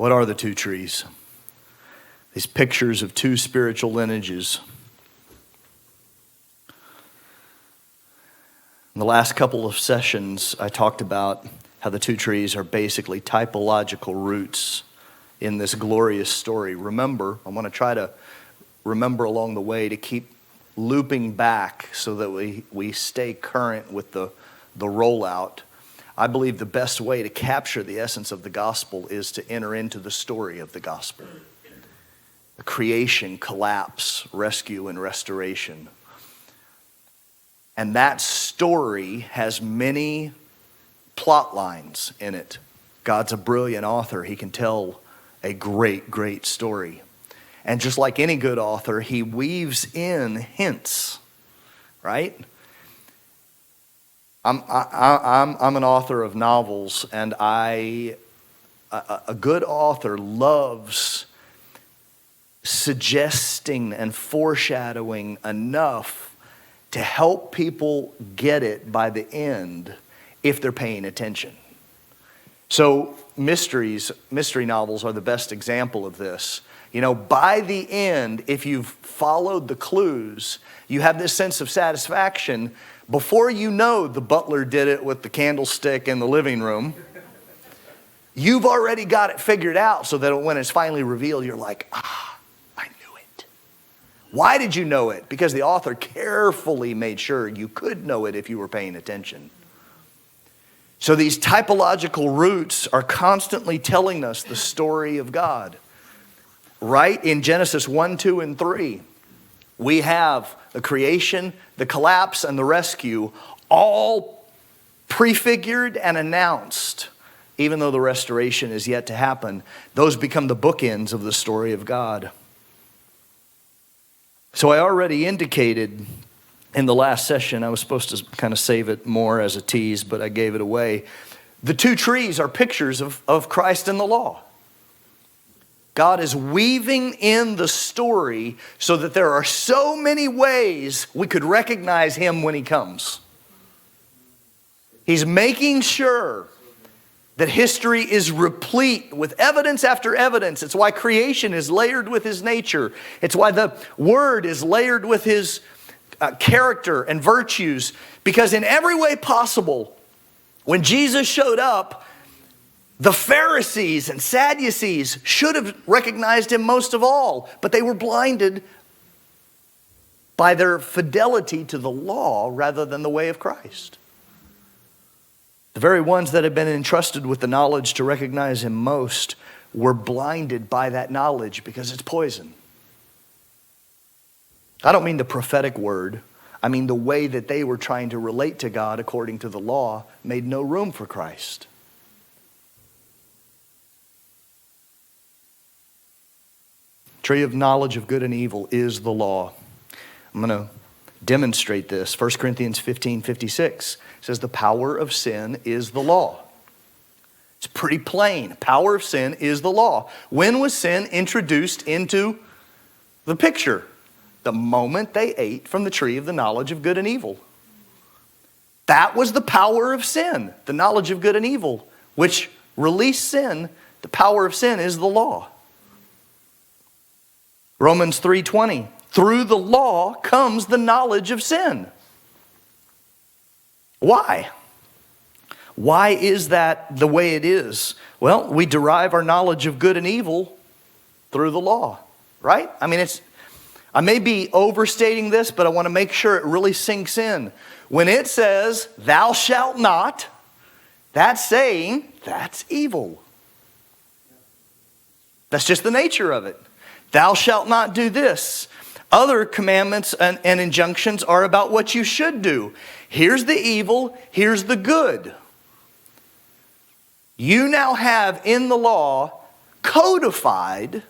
What are the two trees? These pictures of two spiritual lineages. In the last couple of sessions, I talked about how the two trees are basically typological roots in this glorious story. Remember, I want to try to remember along the way to keep looping back so that we stay current with the rollout. I believe the best way to capture the essence of the gospel is to enter into the story of the gospel. The creation, collapse, rescue, and restoration. And that story has many plot lines in it. God's a brilliant author. He can tell a great, great story. And just like any good author, he weaves in hints, right? I'm an author of novels, and a good author loves suggesting and foreshadowing enough to help people get it by the end if they're paying attention. So mystery novels are the best example of this. You know, by the end, if you've followed the clues, you have this sense of satisfaction. Before you know the butler did it with the candlestick in the living room, you've already got it figured out so that when it's finally revealed, you're like, I knew it. Why did you know it? Because the author carefully made sure you could know it if you were paying attention. So these typological roots are constantly telling us the story of God. Right in Genesis 1, 2, and 3, we have the creation, the collapse, and the rescue all prefigured and announced. Even though the restoration is yet to happen, those become the bookends of the story of God. So I already indicated in the last session, I was supposed to kind of save it more as a tease, but I gave it away. The two trees are pictures of Christ and the law. God is weaving in the story so that there are so many ways we could recognize him when he comes. He's making sure that history is replete with evidence after evidence. It's why creation is layered with his nature. It's why the word is layered with his character and virtues. Because in every way possible, when Jesus showed up, the Pharisees and Sadducees should have recognized him most of all, but they were blinded by their fidelity to the law rather than the way of Christ. The very ones that had been entrusted with the knowledge to recognize him most were blinded by that knowledge because it's poison. I don't mean the prophetic word. I mean the way that they were trying to relate to God according to the law made no room for Christ. Tree of knowledge of good and evil is the law. I'm going to demonstrate this. 1 Corinthians 15:56 says the power of sin is the law. It's pretty plain. Power of sin is the law. When was sin introduced into the picture? The moment they ate from the tree of the knowledge of good and evil. That was the power of sin, the knowledge of good and evil, which released sin. The power of sin is the law. Romans 3:20, through the law comes the knowledge of sin. Why? Why is that the way it is? Well, we derive our knowledge of good and evil through the law, right? I mean, I may be overstating this, but I want to make sure it really sinks in. When it says, thou shalt not, that's saying that's evil. That's just the nature of it. Thou shalt not do this. Other commandments and injunctions are about what you should do. Here's the evil, here's the good. You now have in the law codified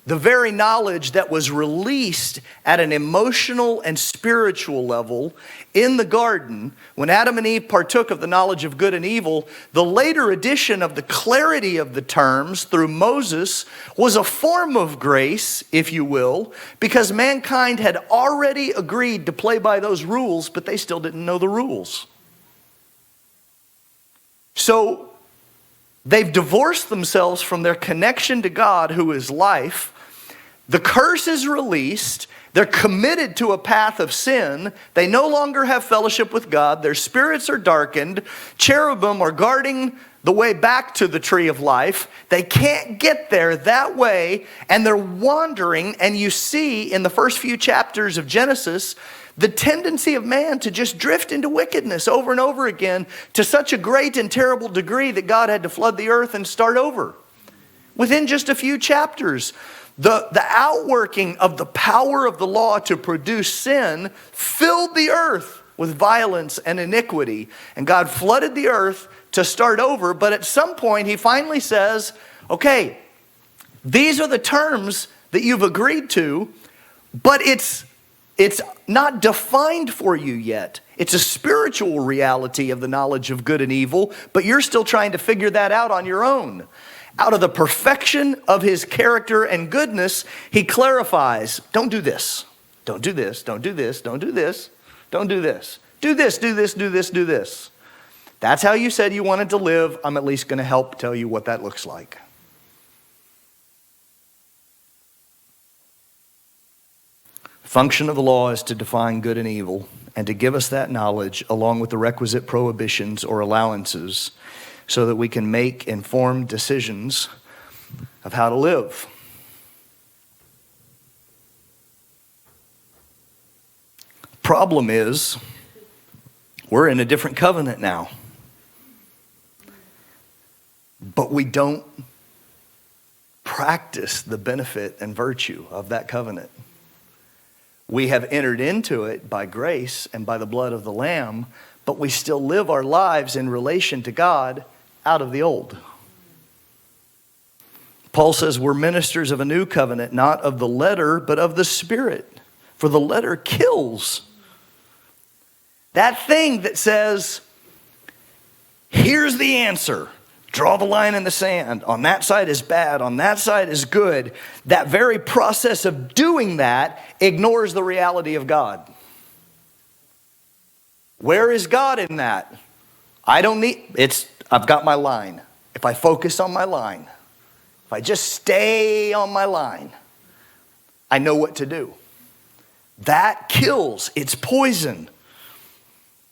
the very knowledge that was released at an emotional and spiritual level in the garden when Adam and Eve partook of the knowledge of good and evil. The later addition of the clarity of the terms through Moses was a form of grace, if you will, because mankind had already agreed to play by those rules, but they still didn't know the rules. So They've divorced themselves from their connection to God, who is life. The curse is released. They're committed to a path of sin. They no longer have fellowship with God. Their spirits are darkened. Cherubim are guarding the way back to the tree of life. They can't get there that way, and they're wandering. And you see in the first few chapters of Genesis the tendency of man to just drift into wickedness over and over again, to such a great and terrible degree that God had to flood the earth and start over. Within just a few chapters, the outworking of the power of the law to produce sin filled the earth with violence and iniquity. And God flooded the earth to start over. But at some point, he finally says, okay, these are the terms that you've agreed to, but it's not defined for you yet. It's a spiritual reality of the knowledge of good and evil, but you're still trying to figure that out on your own. Out of the perfection of his character and goodness, he clarifies, don't do this. Don't do this. Don't do this. Don't do this. Don't do this. Do this, do this, do this, do this. That's how you said you wanted to live. I'm at least going to help tell you what that looks like. The function of the law is to define good and evil and to give us that knowledge along with the requisite prohibitions or allowances so that we can make informed decisions of how to live. Problem is, we're in a different covenant now. But we don't practice the benefit and virtue of that covenant. We have entered into it by grace and by the blood of the Lamb, but we still live our lives in relation to God out of the old. Paul says we're ministers of a new covenant, not of the letter, but of the Spirit. For the letter kills. That thing that says, here's the answer. Draw the line in the sand. On that side is bad. On that side is good. That very process of doing that ignores the reality of God. Where is God in that? I've got my line. If I focus on my line, if I just stay on my line, I know what to do. That kills. It's poison.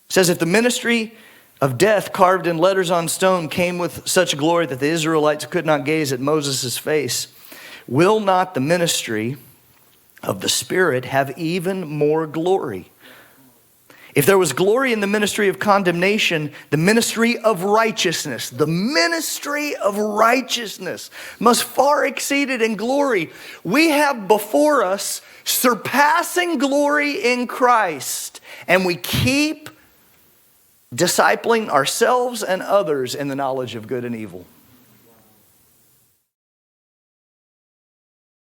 It says if the ministry of death carved in letters on stone came with such glory that the Israelites could not gaze at Moses' face, will not the ministry of the Spirit have even more glory? If there was glory in the ministry of condemnation, the ministry of righteousness must far exceed it in glory. We have before us surpassing glory in Christ, and we keep discipling ourselves and others in the knowledge of good and evil.